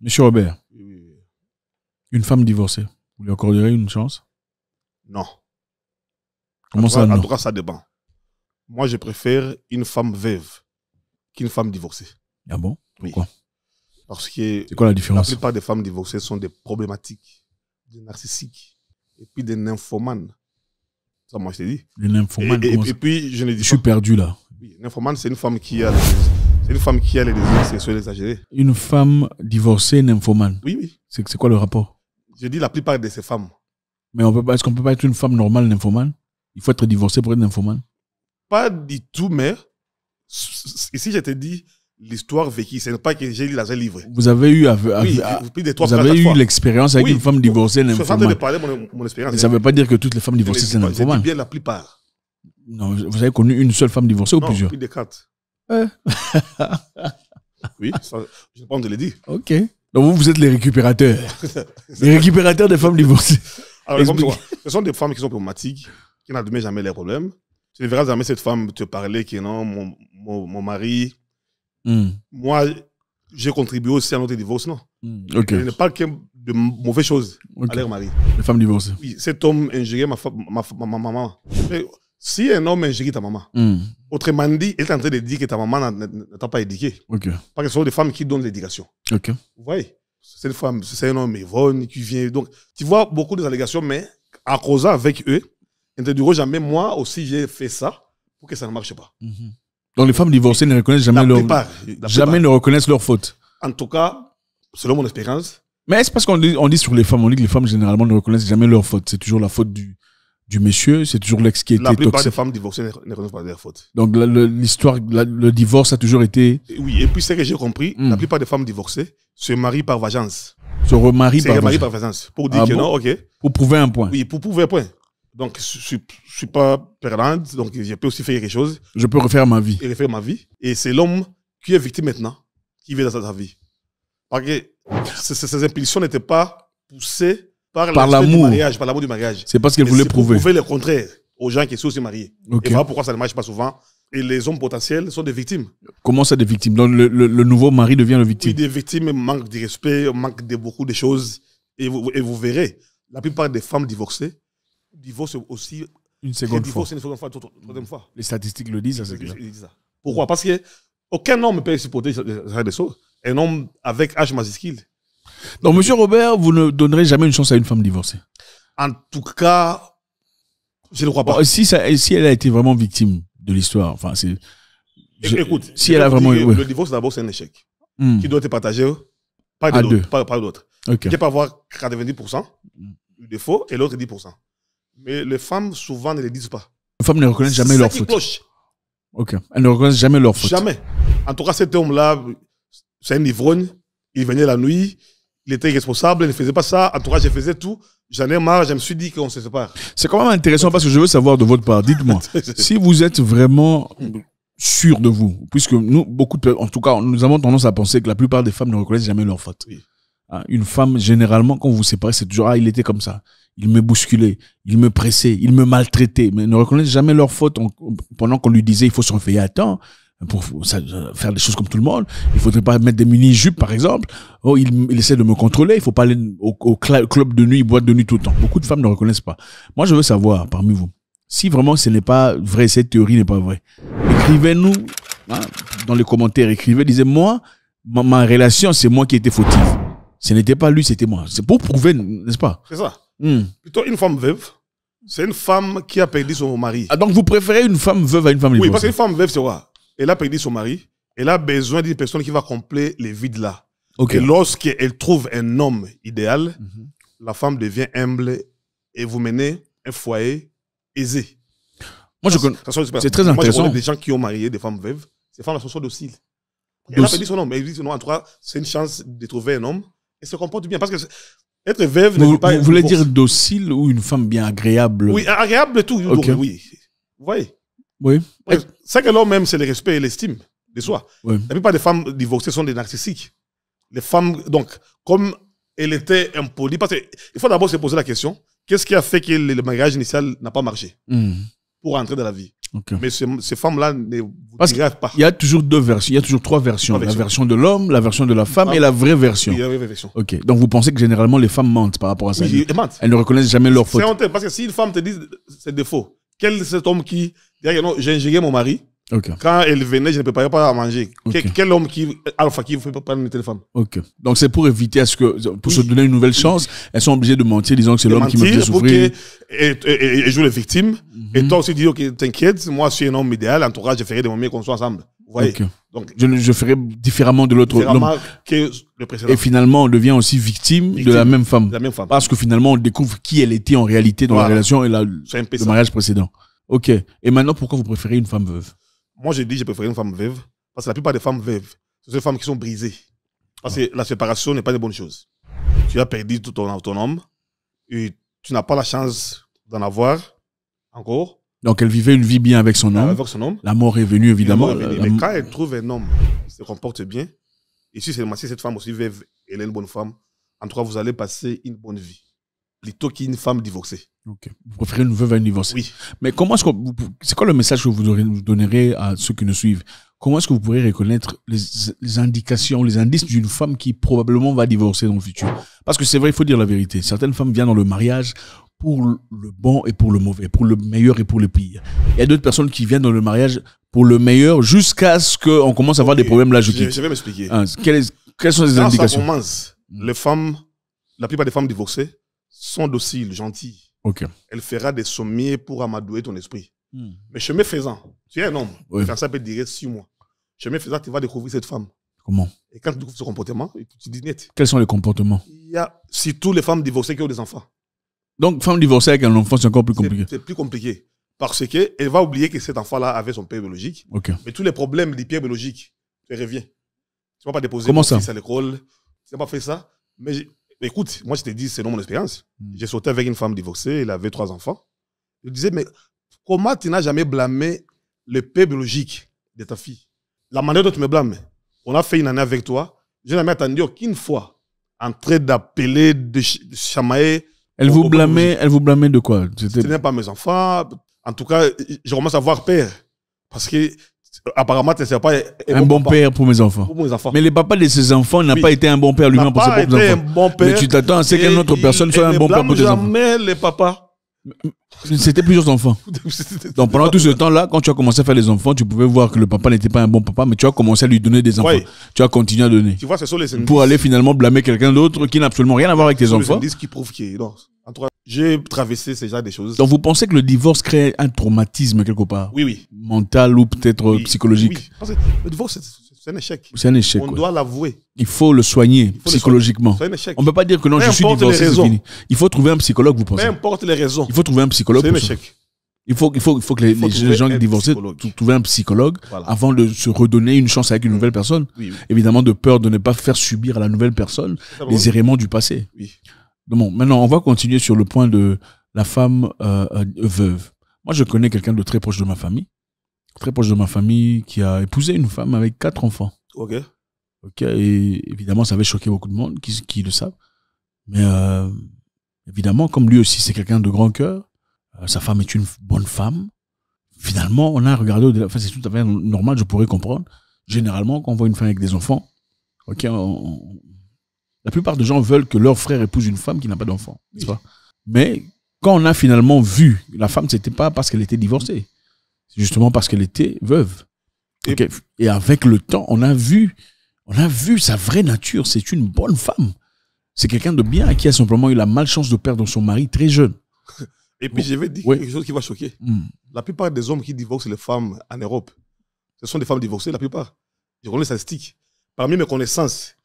Monsieur Robert, Oui. une femme divorcée, vous lui accorderez une chance? Non. Comment ça, non? En tout cas, ça dépend. Moi, je préfère une femme veuve qu'une femme divorcée. Ah bon? Pourquoi? Parce que c'est quoi la différence? La plupart des femmes divorcées sont des problématiques, des narcissiques, et puis des nymphomanes. Ça, moi, je t'ai dit. Les nymphomanes, et puis, je ne dis pas. Je suis perdu là. Oui, nymphoman, c'est une femme qui a les désirs sexuels exagérés. Une femme divorcée, nymphomane. Oui, oui. C'est quoi le rapport? Je dis la plupart de ces femmes. Mais est-ce qu'on peut pas être une femme normale nymphomane? Il faut être divorcé pour être nymphomane? Pas du tout, mais ici, je te dis l'histoire vécue. Ce n'est pas que j'ai lu dans un livre. Vous avez eu, l'expérience avec une femme divorcée nymphomane. Je suis en train de parler de mon expérience. Ça ne veut pas dire que toutes les femmes divorcées sont nymphomanes. C'est bien la plupart. Non, vous avez connu une seule femme divorcée ou plusieurs? Plus de 4. Oui, ça, je ne sais pas, on te l'a dit. Ok. Donc vous êtes les récupérateurs. Les récupérateurs des femmes divorcées. Alors, ce sont des femmes qui sont problématiques, qui n'admettent jamais leurs problèmes. Tu ne verras jamais cette femme te parler que non, mon mari. Moi, j'ai contribué aussi à notre divorce, non. Okay. Elle ne parle que de mauvaises choses à leur mari. Les femmes divorcées. Oui, cet homme ingérait ma maman. Mais si un homme ingérait ta maman, autrement dit, il est en train de dire que ta maman ne t'a pas éduqué. Parce que ce sont des femmes qui donnent l'éducation. Vous voyez, c'est une femme, c'est un homme Yvonne qui vient. Donc, tu vois beaucoup d'allégations, mais en causant avec eux, ils ne te diront jamais, moi aussi j'ai fait ça pour que ça ne marche pas. Donc les femmes divorcées ne reconnaissent jamais ne reconnaissent leur faute. En tout cas, selon mon expérience. Mais c'est parce qu'on dit sur les femmes, on dit que les femmes généralement ne reconnaissent jamais leur faute. C'est toujours la faute du monsieur, c'est toujours l'ex qui était toxique. La plupart des femmes divorcées ne reconnaissent pas leur faute. Donc l'histoire, le divorce a toujours été... Oui, et puis ce que j'ai compris, la plupart des femmes divorcées se marient par vengeance. Se remarient par vengeance. Pour dire que non, ok. Pour prouver un point. Oui, pour prouver un point. Donc, je ne suis pas perdante, donc je peux aussi faire quelque chose. Je peux refaire ma vie. Et refaire ma vie. Et c'est l'homme qui est victime maintenant, qui vit dans sa vie. Parce que ces impulsions n'étaient pas poussées par l'amour du mariage. C'est parce qu'elle voulait prouver. Pour prouver le contraire aux gens qui sont aussi mariés. Et voilà pourquoi ça ne marche pas souvent. Et les hommes potentiels sont des victimes. Comment ça, des victimes? Donc le nouveau mari devient le victime? Oui, des victimes manquent de respect, manquent de beaucoup de choses. Et vous verrez, la plupart des femmes divorcées divorcent aussi une seconde fois, troisième fois. Les statistiques le disent, ça c'est clair. Pourquoi? Parce que aucun homme ne peut supporter ça des choses. Un homme avec H majuscule. Donc, monsieur Robert, vous ne donnerez jamais une chance à une femme divorcée? En tout cas, je ne crois pas. Bon, si elle a été vraiment victime de l'histoire, enfin, c'est... Écoute, si elle a vraiment... Le divorce, d'abord, c'est un échec. Qui doit être partagé par d'autres. Qui peut avoir 90% du défaut et l'autre 10%. Mais les femmes, souvent, ne le disent pas. Les femmes ne reconnaissent jamais leur faute. Elles ne reconnaissent jamais leur faute. Jamais. En tout cas, cet homme-là, c'est un ivrogne. Il venait la nuit. Il était irresponsable. Il ne faisait pas ça. En tout cas, je faisais tout. J'en ai marre. Je me suis dit qu'on se sépare. C'est quand même intéressant parce que je veux savoir de votre part. Dites-moi, si vous êtes vraiment sûr de vous, puisque nous, en tout cas, nous avons tendance à penser que la plupart des femmes ne reconnaissent jamais leur faute. Oui. Une femme, généralement, quand vous vous séparez, c'est toujours, il était comme ça. Il me bousculait, il me pressait, il me maltraitait, mais ils ne reconnaissent jamais leur faute pendant qu'on lui disait il faut se réveiller à temps pour faire des choses comme tout le monde. Il ne faudrait pas mettre des mini-jupes, par exemple. Oh, il essaie de me contrôler, il ne faut pas aller au club de nuit, boîte de nuit tout le temps. Beaucoup de femmes ne reconnaissent pas. Moi, je veux savoir, parmi vous, si vraiment ce n'est pas vrai, cette théorie n'est pas vraie, écrivez-nous dans les commentaires, disez moi, ma relation, c'est moi qui étais fautive. Ce n'était pas lui, c'était moi. C'est pour prouver, n'est-ce pas? C'est ça. Plutôt une femme veuve, c'est une femme qui a perdu son mari. Ah, donc vous préférez une femme veuve à une femme divorcée? Oui, parce qu'une femme veuve, c'est quoi? Elle a perdu son mari, elle a besoin d'une personne qui va combler les vides là. Et lorsqu'elle trouve un homme idéal, la femme devient humble et vous menez un foyer aisé. Moi, c'est très intéressant. Moi, je connais des gens qui ont marié des femmes veuves. Ces femmes-là sont dociles. Elle a perdu son homme. Elle dit non, en tout cas, c'est une chance de trouver un homme et se comporte bien. Parce que être veuve ne dit pas... Vous voulez dire docile ou une femme bien agréable? Oui, agréable de tout. Oui. Vous voyez? Oui. C'est que l'homme même, c'est le respect et l'estime de soi. Oui. La plupart des femmes divorcées sont des narcissiques. Les femmes, donc, comme elle était impolie, parce qu'il faut d'abord se poser la question, qu'est-ce qui a fait que le mariage initial n'a pas marché pour entrer dans la vie? Okay. Mais ces femmes-là ne vous diraient pas. Il y a toujours deux versions, il y a toujours trois versions. La version de l'homme, la version de la femme et la vraie version. Oui, la vraie version. Ok. Donc vous pensez que généralement les femmes mentent par rapport à ça? Oui, elles mentent. Elles ne reconnaissent jamais leur faute. C'est honteux parce que si une femme te dit c'est défaut, quel est cet homme qui dit non, j'ai ingéré mon mari? Okay. Quand elle venait, je ne préparais pas à manger. Okay. Quel homme qui ne fait pas une telle femme? Ok. Donc c'est pour éviter à ce que, pour se donner une nouvelle chance, elles sont obligées de mentir, disant que c'est l'homme qui me fait souffrir. Et joue les victimes. Et toi aussi, dis, ok, t'inquiète, moi je suis un homme idéal, en tout cas, je ferai des moments qu'on soit ensemble. Vous voyez? Donc, je ferai différemment de l'autre homme. Que le précédent. Et finalement, on devient aussi victime de la même femme. Parce que finalement, on découvre qui elle était en réalité dans la relation et le mariage précédent. Ok. Et maintenant, pourquoi vous préférez une femme veuve? Moi, j'ai dit que je préfère une femme veuve, parce que la plupart des femmes veuves, ce sont des femmes qui sont brisées. Parce que la séparation n'est pas une bonne chose. Tu as perdu tout ton homme, et tu n'as pas la chance d'en avoir encore. Donc, elle vivait une vie bien avec son homme. Avec son homme. La mort est venue, évidemment. Mais quand elle trouve un homme qui se comporte bien, et si cette femme aussi veuve, elle est une bonne femme, en tout cas, vous allez passer une bonne vie. Plutôt qu'une femme divorcée. Ok. Vous préférez une veuve à une divorcée? Oui. Mais comment est-ce que c'est quoi le message que vous donnerez à ceux qui nous suivent? Comment est-ce que vous pourrez reconnaître les indications, les indices d'une femme qui probablement va divorcer dans le futur? Parce que c'est vrai, il faut dire la vérité. Certaines femmes viennent dans le mariage pour le bon et pour le mauvais, pour le meilleur et pour le pire. Il y a d'autres personnes qui viennent dans le mariage pour le meilleur jusqu'à ce qu'on commence à avoir des problèmes là. Je vais m'expliquer. Quelles sont les indications? Ça commence. Les femmes, la plupart des femmes divorcées sont dociles, gentilles. Okay. Elle fera des sommiers pour amadouer ton esprit. Mais chemin faisant, tu es un homme, ça peut durer 6 mois. Chemin faisant, tu vas découvrir cette femme. Comment? Et quand tu découvres ce comportement, tu dis net. Quels sont les comportements? Il y a surtout les femmes divorcées qui ont des enfants. Donc, femme divorcée avec un enfant, c'est encore plus compliqué. C'est plus compliqué. Parce qu'elle va oublier que cet enfant-là avait son père biologique. Okay. Mais tous les problèmes du père biologique, tu reviens. Tu ne vas pas déposer ton fils à l'école. Tu n'as pas fait ça. Mais écoute, moi je te dis, c'est non mon expérience. J'ai sauté avec une femme divorcée, elle avait 3 enfants. Je disais, mais comment tu n'as jamais blâmé le père biologique de ta fille? La manière dont tu me blâmes, on a fait une année avec toi, je n'ai jamais attendu aucune fois en train d'appeler, de chamailler. Elle vous blâmait de quoi? Ce n'est pas mes enfants. En tout cas, je commence à avoir peur. Parce que apparemment, tu ne sais pas un bon père pour mes enfants. Mais le papa de ses enfants n'a pas été un bon père lui-même pour ses propres enfants. Un bon père. Mais tu t'attends à ce qu'une autre personne soit un bon père pour tes enfants. Jamais les papas. C'était plusieurs enfants. Donc pendant tout ce temps-là, quand tu as commencé à faire les enfants, tu pouvais voir que le papa n'était pas un bon papa, mais tu as commencé à lui donner des enfants. Oui. Tu as continué à donner. Tu vois, ce sont les indices. Pour aller finalement blâmer quelqu'un d'autre qui n'a absolument rien à voir avec tes enfants. C'est qui prouve qu'il non. En tout cas, j'ai traversé ces genre de choses. Donc vous pensez que le divorce crée un traumatisme quelque part? Oui, oui. Mental ou peut-être psychologique? Oui. Parce que le divorce, c'est un échec. C'est un échec. On doit l'avouer. Il faut le soigner psychologiquement. C'est un échec. On ne peut pas dire que non, je suis divorcé, c'est fini. Il faut trouver un psychologue, vous pensez? Peu importe les raisons. Il faut trouver un psychologue. C'est un échec. Il faut que les gens qui divorcent trouvent un psychologue avant de se redonner une chance avec une nouvelle personne. Oui, oui. Évidemment, de peur de ne pas faire subir à la nouvelle personne les éléments du passé. Oui. Bon, maintenant, on va continuer sur le point de la femme veuve. Moi, je connais quelqu'un de très proche de ma famille. Très proche de ma famille qui a épousé une femme avec 4 enfants. Ok. Et évidemment, ça avait choqué beaucoup de monde qui le savent. Mais évidemment, comme lui aussi, c'est quelqu'un de grand cœur, sa femme est une bonne femme. Finalement, on a regardé au-delà. Enfin, c'est tout à fait normal, je pourrais comprendre. Généralement, quand on voit une femme avec des enfants, la plupart des gens veulent que leur frère épouse une femme qui n'a pas d'enfant. Oui. Mais quand on a finalement vu la femme, c'était pas parce qu'elle était divorcée. C'est justement parce qu'elle était veuve. Et avec le temps, on a vu sa vraie nature. C'est une bonne femme. C'est quelqu'un de bien qui a simplement eu la malchance de perdre son mari très jeune. Et puis, je vais dire quelque chose qui va choquer. La plupart des hommes qui divorcent les femmes en Europe, ce sont des femmes divorcées, la plupart. Je connais les statistiques. Parmi mes connaissances,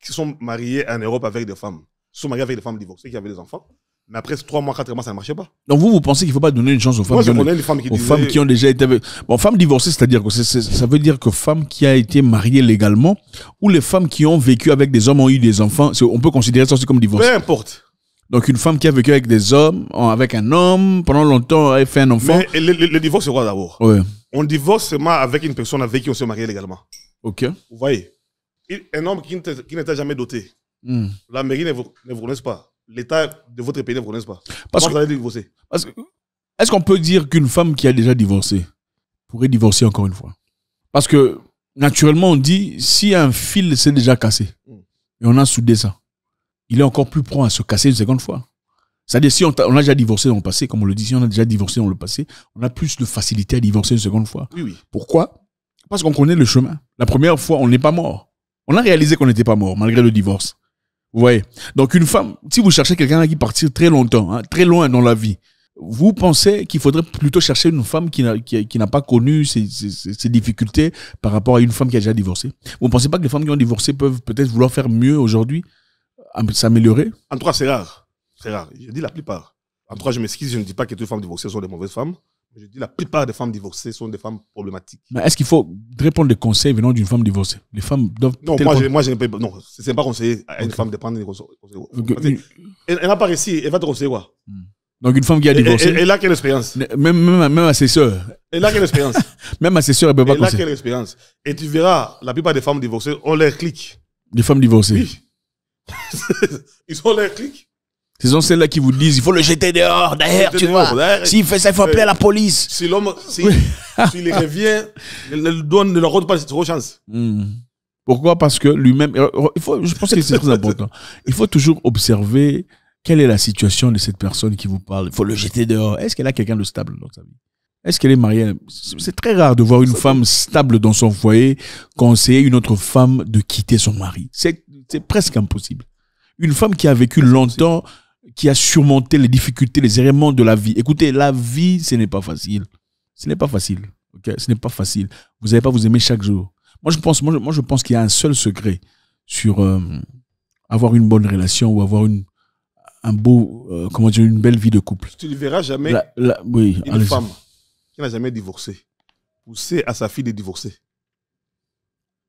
qui sont mariées en Europe avec des femmes, sont mariées avec des femmes divorcées qui avaient des enfants. Mais après 3 mois, 4 mois, ça ne marchait pas. Donc vous pensez qu'il ne faut pas donner une chance aux femmes, femmes qui ont déjà été... Bon, femmes divorcées, c'est-à-dire que ça veut dire que femmes qui ont été mariées légalement ou les femmes qui ont vécu avec des hommes ont eu des enfants, on peut considérer ça aussi comme divorce. Peu importe. Donc une femme qui a vécu avec des hommes, avec un homme, pendant longtemps, elle fait un enfant. Mais le divorce, c'est quoi d'abord? Ouais. On divorce seulement avec une personne avec qui on s'est marié légalement. Ok. Vous voyez? Un homme qui n'était jamais doté, la mairie ne vous connaisse pas. L'État de votre pays ne vous connaisse pas. Comment vous allez divorcer? Est-ce qu'on peut dire qu'une femme qui a déjà divorcé pourrait divorcer encore une fois. Parce que, naturellement, on dit, si un fil s'est déjà cassé, et on a soudé ça, il est encore plus prompt à se casser une seconde fois. C'est-à-dire, si on a déjà divorcé dans le passé, comme on le dit, si on a déjà divorcé dans le passé, on a plus de facilité à divorcer une seconde fois. Oui, oui. Pourquoi? Parce qu'on connaît le chemin. La première fois, on n'est pas mort. On a réalisé qu'on n'était pas mort, malgré le divorce. Vous voyez? Donc, une femme, si vous cherchez quelqu'un qui partir très longtemps, hein, très loin dans la vie, vous pensez qu'il faudrait plutôt chercher une femme qui n'a pas connu ces difficultés par rapport à une femme qui a déjà divorcé. Vous ne pensez pas que les femmes qui ont divorcé peuvent peut-être vouloir faire mieux aujourd'hui, s'améliorer? En tout cas, c'est rare. C'est rare. Je dis la plupart. En tout cas, je m'excuse, je ne dis pas que toutes les femmes divorcées sont des mauvaises femmes. Je dis la plupart des femmes divorcées sont des femmes problématiques. Mais est-ce qu'il faut répondre des conseils venant d'une femme divorcée? Les femmes doivent... Non, moi, je n'ai pas... Non, c'est pas conseiller à une femme de prendre des conseils. Elle n'a pas réussi, elle va te conseiller quoi? Donc une femme qui a divorcé... Elle a quelle expérience? Même à ses sœurs. Elle a quelle expérience? Même à ses sœurs, elle ne peut pas conseiller. Elle a quelle expérience? Et tu verras, la plupart des femmes divorcées ont leur clic. Des femmes divorcées? Oui. Ils ont leur clic. Ce sont celles-là qui vous disent il faut le jeter dehors, d'ailleurs, tu vois. S'il fait ça, il faut appeler la police. Si l'homme, s'il revient, ne leur donne pas cette chance. Pourquoi? Parce que lui-même, je pense que c'est très important. Il faut toujours observer quelle est la situation de cette personne qui vous parle. Il faut le jeter dehors. Est-ce qu'elle a quelqu'un de stable dans sa vie? Est-ce qu'elle est mariée? C'est très rare de voir une femme stable dans son foyer conseiller une autre femme de quitter son mari. C'est presque impossible. Une femme qui a vécu longtemps, qui a surmonté les difficultés, les éléments de la vie. Écoutez, la vie, ce n'est pas facile. Ce n'est pas facile. Okay? Ce n'est pas facile. Vous n'allez pas vous aimer chaque jour. Moi, je pense qu'il y a un seul secret sur avoir une bonne relation ou avoir une belle vie de couple. Tu ne verras jamais une femme qui n'a jamais divorcé pousser à sa fille de divorcer.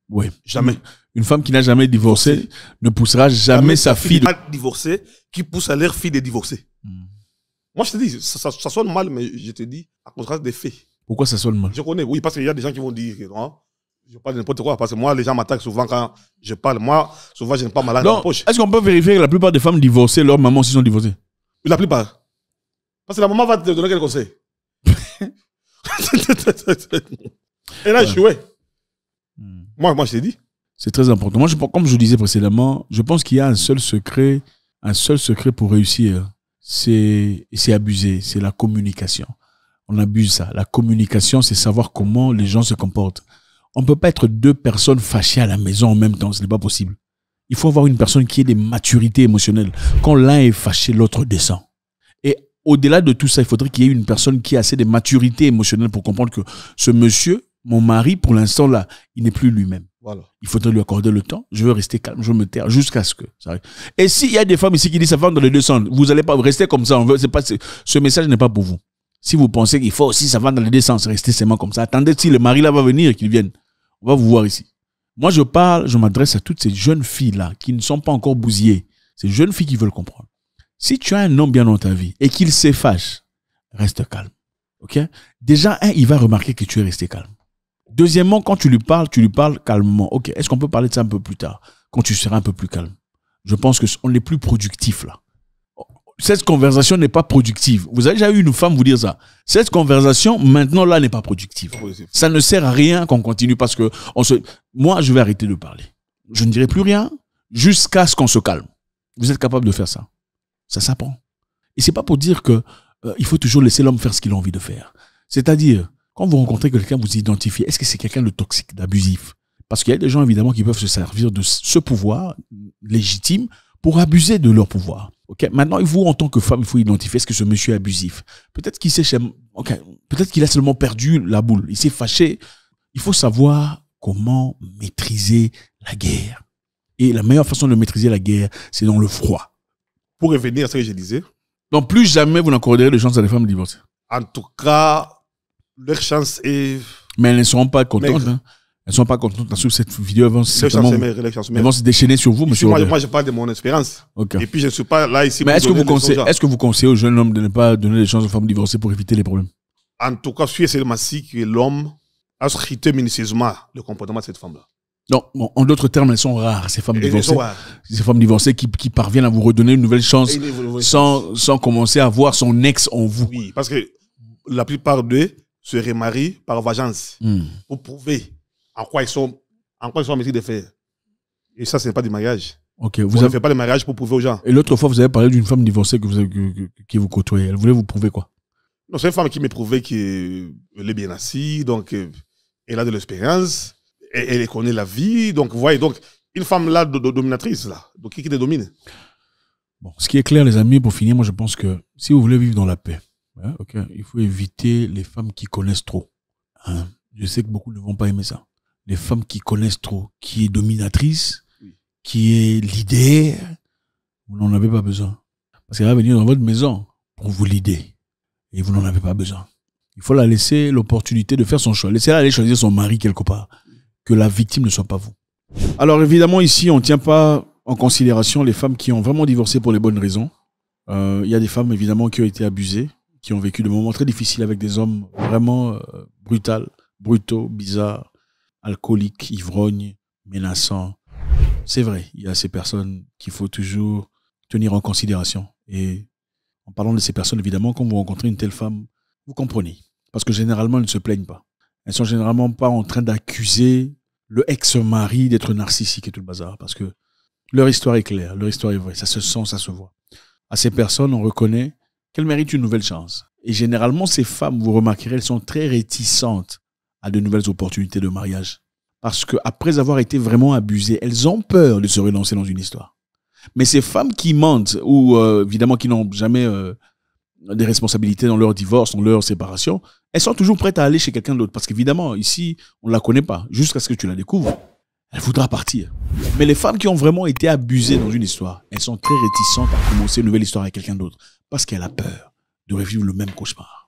Oui. Jamais. Une femme qui n'a jamais divorcé ne poussera jamais sa fille de divorcer qui pousse à leur fille de divorcer. Moi, je te dis, ça sonne mal, mais je te dis, à contraste des faits. Pourquoi ça sonne mal? Je connais, oui, parce qu'il y a des gens qui vont dire que non, je parle de n'importe quoi. Parce que moi, les gens m'attaquent souvent quand je parle. Moi, souvent, je n'ai pas malade dans la poche. Est-ce qu'on peut vérifier que la plupart des femmes divorcées, leurs mamans aussi sont divorcées? La plupart. Parce que la maman va te donner quel conseil? Elle a échoué. Moi, je t'ai dit. C'est très important. Moi, comme je disais précédemment, je pense qu'il y a un seul secret pour réussir. C'est abuser. C'est la communication. On abuse ça. La communication, c'est savoir comment les gens se comportent. On ne peut pas être deux personnes fâchées à la maison en même temps. Ce n'est pas possible. Il faut avoir une personne qui ait des maturités émotionnelles. Quand l'un est fâché, l'autre descend. Et au-delà de tout ça, il faudrait qu'il y ait une personne qui a assez de maturité émotionnelle pour comprendre que ce monsieur, mon mari, pour l'instant là, il n'est plus lui-même. Voilà. Il faudrait lui accorder le temps. Je veux rester calme, je veux me taire jusqu'à ce que ça arrive. Et s'il y a des femmes ici qui disent ça va dans les deux sens, vous n'allez pas rester comme ça. Ce message n'est pas pour vous. Si vous pensez qu'il faut aussi ça va dans les deux sens, restez seulement comme ça. Attendez si le mari là va venir, qu'il vienne. On va vous voir ici. Moi je m'adresse à toutes ces jeunes filles là qui ne sont pas encore bousillées. Ces jeunes filles qui veulent comprendre. Si tu as un homme bien dans ta vie et qu'il se fâche, reste calme. Ok? Déjà, il va remarquer que tu es resté calme. Deuxièmement, quand tu lui parles calmement. Ok, est-ce qu'on peut parler de ça un peu plus tard, quand tu seras un peu plus calme? Je pense qu'on est plus productif là. Cette conversation n'est pas productive. Vous avez déjà eu une femme vous dire ça. Cette conversation, maintenant là, n'est pas productive. Ça ne sert à rien qu'on continue parce que moi, je vais arrêter de parler. Je ne dirai plus rien jusqu'à ce qu'on se calme. Vous êtes capable de faire ça? Ça s'apprend. Et c'est pas pour dire que il faut toujours laisser l'homme faire ce qu'il a envie de faire. C'est-à-dire, quand vous rencontrez quelqu'un, vous identifiez, est-ce que c'est quelqu'un de toxique, d'abusif? Parce qu'il y a des gens, évidemment, qui peuvent se servir de ce pouvoir légitime pour abuser de leur pouvoir. Okay? Maintenant, vous, en tant que femme, il faut identifier, est-ce que ce monsieur est abusif? Peut-être qu'il peut-être qu'il a seulement perdu la boule. Il s'est fâché. Il faut savoir comment maîtriser la guerre. Et la meilleure façon de maîtriser la guerre, c'est dans le froid. Pour revenir à ce que je disais. Donc, plus jamais vous n'accorderez de chance à des femmes divorcées. En tout cas, leur chance est... Mais elles ne seront pas contentes. Hein. Elles ne sont pas contentes. Sur cette vidéo, elles vont se déchaîner sur vous, monsieur. Moi, je parle de mon expérience. Okay. Et puis, je ne suis pas là ici mais est-ce que vous conseillez aux jeunes hommes de ne pas donner des chances aux femmes divorcées pour éviter les problèmes? En tout cas, je suis seulement si que l'homme a scruté minutieusement le comportement de cette femme-là. Donc, bon, en d'autres termes, elles sont rares, ces femmes divorcées. Ces femmes divorcées qui parviennent à vous redonner une nouvelle chance sans commencer à voir son ex en vous. Oui, parce que la plupart d'eux se remarient par vengeance pour prouver en quoi ils sont en mesure de faire. Et ça, ce n'est pas du mariage. Okay, vous ne faites pas le mariage pour prouver aux gens. Et l'autre fois, vous avez parlé d'une femme divorcée qui vous côtoyait. Elle voulait vous prouver quoi? Non, c'est une femme qui me prouvait qu'elle est bien assise, donc elle a de l'expérience, elle connaît la vie, donc vous voyez, donc une femme là, dominatrice, là, donc qui te domine. Bon, ce qui est clair, les amis, pour finir, moi je pense que si vous voulez vivre dans la paix, hein, il faut éviter les femmes qui connaissent trop. Hein. Je sais que beaucoup ne vont pas aimer ça. Les femmes qui connaissent trop, qui est dominatrice, qui est leader, vous n'en avez pas besoin. Parce qu'elle va venir dans votre maison pour vous leader. Et vous n'en avez pas besoin. Il faut la laisser l'opportunité de faire son choix. Laissez-la aller choisir son mari quelque part. Que la victime ne soit pas vous. Alors évidemment, ici, on ne tient pas en considération les femmes qui ont vraiment divorcé pour les bonnes raisons. Il y a des femmes, évidemment, qui ont été abusées, qui ont vécu des moments très difficiles avec des hommes vraiment brutaux, bizarres, alcooliques, ivrognes, menaçants. C'est vrai, il y a ces personnes qu'il faut toujours tenir en considération. Et en parlant de ces personnes, évidemment, quand vous rencontrez une telle femme, vous comprenez. Parce que généralement, elles ne se plaignent pas. Elles ne sont généralement pas en train d'accuser le ex-mari d'être narcissique et tout le bazar. Parce que leur histoire est claire, leur histoire est vraie. Ça se sent, ça se voit. À ces personnes, on reconnaît qu'elles méritent une nouvelle chance. Et généralement, ces femmes, vous remarquerez, elles sont très réticentes à de nouvelles opportunités de mariage. Parce qu'après avoir été vraiment abusées, elles ont peur de se relancer dans une histoire. Mais ces femmes qui mentent, ou évidemment qui n'ont jamais des responsabilités dans leur divorce, dans leur séparation, elles sont toujours prêtes à aller chez quelqu'un d'autre. Parce qu'évidemment, ici, on ne la connaît pas. Jusqu'à ce que tu la découvres, elle voudra partir. Mais les femmes qui ont vraiment été abusées dans une histoire, elles sont très réticentes à commencer une nouvelle histoire avec quelqu'un d'autre. Parce qu'elle a peur de revivre le même cauchemar.